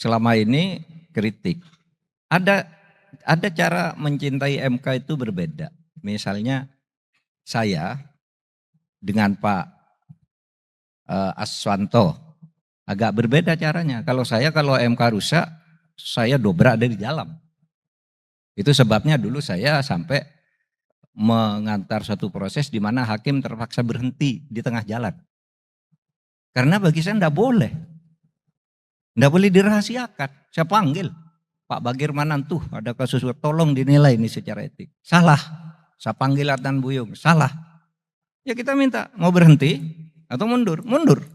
selama ini kritik. Ada cara mencintai MK itu berbeda. Misalnya saya dengan Pak Aswanto agak berbeda caranya. Kalau MK rusak, saya dobrak dari dalam. Itu sebabnya dulu saya sampai mengantar suatu proses di mana hakim terpaksa berhenti di tengah jalan. Karena bagi saya enggak boleh. Enggak boleh dirahasiakan. Saya panggil Pak Bagir Manantuh, ada kasus tolong dinilai ini secara etik. Salah. Saya panggil Adnan Buyung, salah. Ya kita minta mau berhenti atau mundur. Mundur.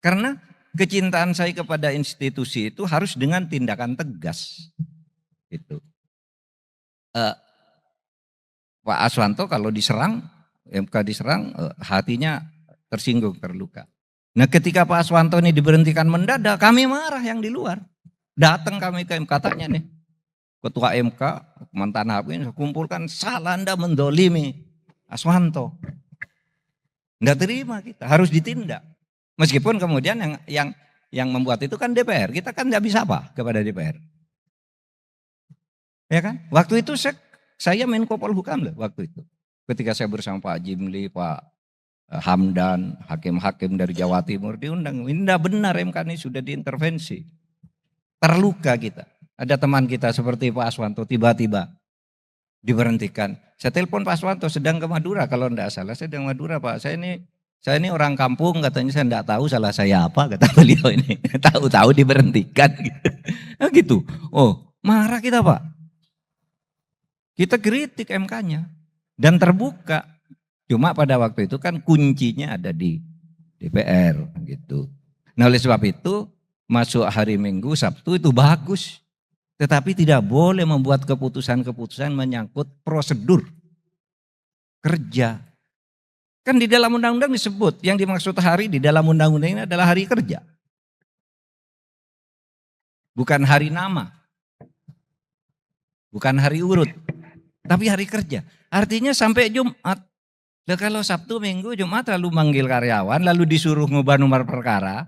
Karena kecintaan saya kepada institusi itu harus dengan tindakan tegas. Gitu. Pak Aswanto kalau diserang, MK diserang, hatinya tersinggung, terluka. Nah ketika Pak Aswanto ini diberhentikan mendadak, kami marah yang di luar. Datang kami ke MK, tanya nih, Ketua MK, mantan hakim, kumpulkan, salah Anda mendolimi Aswanto. Enggak terima kita, harus ditindak. Meskipun kemudian yang membuat itu kan DPR, kita kan enggak bisa apa kepada DPR. Ya kan? Waktu itu saya Menko Polhukam loh waktu itu. Ketika saya bersama Pak Jimli, Pak Hamdan, hakim-hakim dari Jawa Timur diundang. Ini enggak benar MK ini sudah diintervensi. Terluka kita. Ada teman kita seperti Pak Aswanto tiba-tiba diberhentikan. Saya telepon Pak Aswanto sedang ke Madura kalau enggak salah. Saya sedang Madura Pak. Saya ini orang kampung, katanya saya enggak tahu salah saya apa, kata beliau ini. Tahu-tahu diberhentikan gitu. Nah, gitu. Oh, marah kita Pak. Kita kritik MK-nya dan terbuka. Cuma pada waktu itu kan kuncinya ada di DPR gitu. Nah oleh sebab itu masuk hari Minggu, Sabtu itu bagus. Tetapi tidak boleh membuat keputusan-keputusan menyangkut prosedur kerja. Kan di dalam undang-undang disebut yang dimaksud hari di dalam undang-undang ini adalah hari kerja. Bukan hari nama. Bukan hari urut. Tapi hari kerja. Artinya sampai Jumat. Nah, kalau Sabtu, Minggu, Jumat lalu manggil karyawan, lalu disuruh ngubah nomor perkara.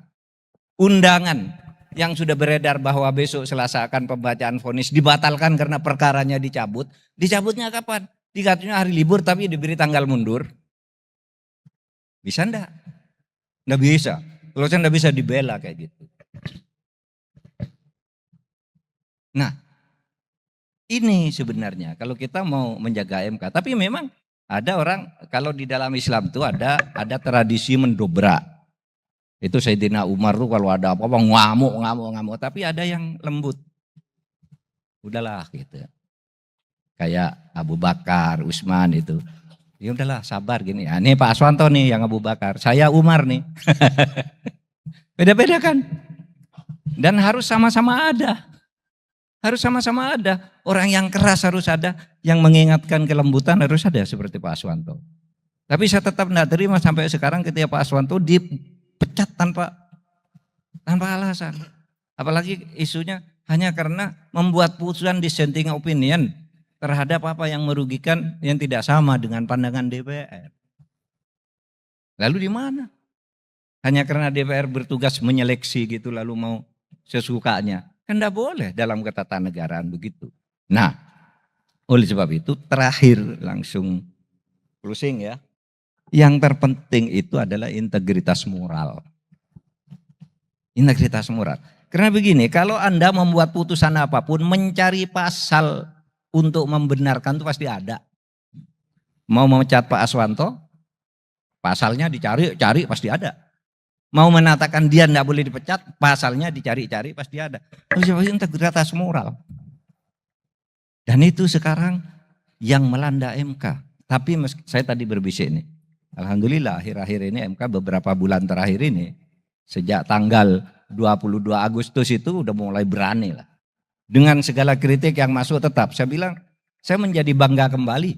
Undangan yang sudah beredar bahwa besok Selasa akan pembacaan vonis dibatalkan karena perkaranya dicabut. Dicabutnya kapan? Dikatanya hari libur tapi diberi tanggal mundur. Bisa enggak? Enggak bisa. Kalau saya enggak bisa dibela kayak gitu. Nah, ini sebenarnya kalau kita mau menjaga MK, tapi memang ada orang kalau di dalam Islam itu ada tradisi mendobrak. Itu Sayyidina Umar tuh kalau ada apa-apa ngamuk, tapi ada yang lembut. Udahlah gitu. Kayak Abu Bakar, Utsman itu. Ya udahlah sabar gini. Ya, ini Pak Aswanto nih yang Abu Bakar, saya Umar nih. Beda-beda kan? Dan harus sama-sama ada. Harus sama-sama ada. Orang yang keras harus ada, yang mengingatkan kelembutan harus ada seperti Pak Aswanto. Tapi saya tetap tidak terima sampai sekarang ketika Pak Aswanto dipecat tanpa alasan. Apalagi isunya hanya karena membuat putusan dissenting opinion terhadap apa yang merugikan yang tidak sama dengan pandangan DPR. Lalu di mana? Hanya karena DPR bertugas menyeleksi gitu lalu mau sesukanya. Kan tidak boleh dalam ketatanegaraan begitu. Nah, oleh sebab itu terakhir langsung closing ya. Yang terpenting itu adalah integritas moral. Integritas moral. Karena begini, kalau Anda membuat putusan apapun, mencari pasal untuk membenarkan itu pasti ada. Mau memecat Pak Aswanto, pasalnya dicari pasti ada. Mau menatakan dia tidak boleh dipecat, pasalnya dicari-cari pasti ada. Itu integritas moral. Dan itu sekarang yang melanda MK. Tapi saya tadi berbisik ini. Alhamdulillah akhir-akhir ini MK beberapa bulan terakhir ini. Sejak tanggal 22 Agustus itu udah mulai berani lah. Dengan segala kritik yang masuk tetap. Saya bilang saya menjadi bangga kembali.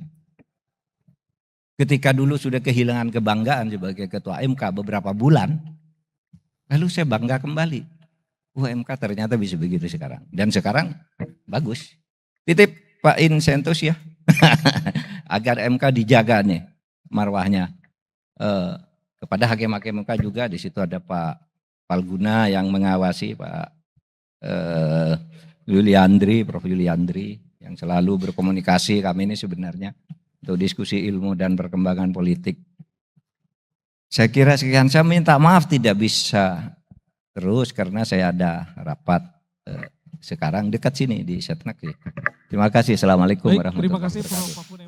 Ketika dulu sudah kehilangan kebanggaan sebagai ketua MK beberapa bulan. Lalu saya bangga kembali. MK ternyata bisa begitu sekarang. Dan sekarang bagus. Titip Pak Insentus ya. Agar MK dijaga nih marwahnya. Kepada hakim-hakim MK juga di situ ada Pak Palguna yang mengawasi, Pak Yuliandri, Prof. Yuliandri yang selalu berkomunikasi kami ini sebenarnya untuk diskusi ilmu dan perkembangan politik. Saya kira sekian, saya minta maaf tidak bisa terus karena saya ada rapat sekarang dekat sini di Setnak. Terima kasih. Assalamualaikum warahmatullahi wabarakatuh. Terima kasih Prof.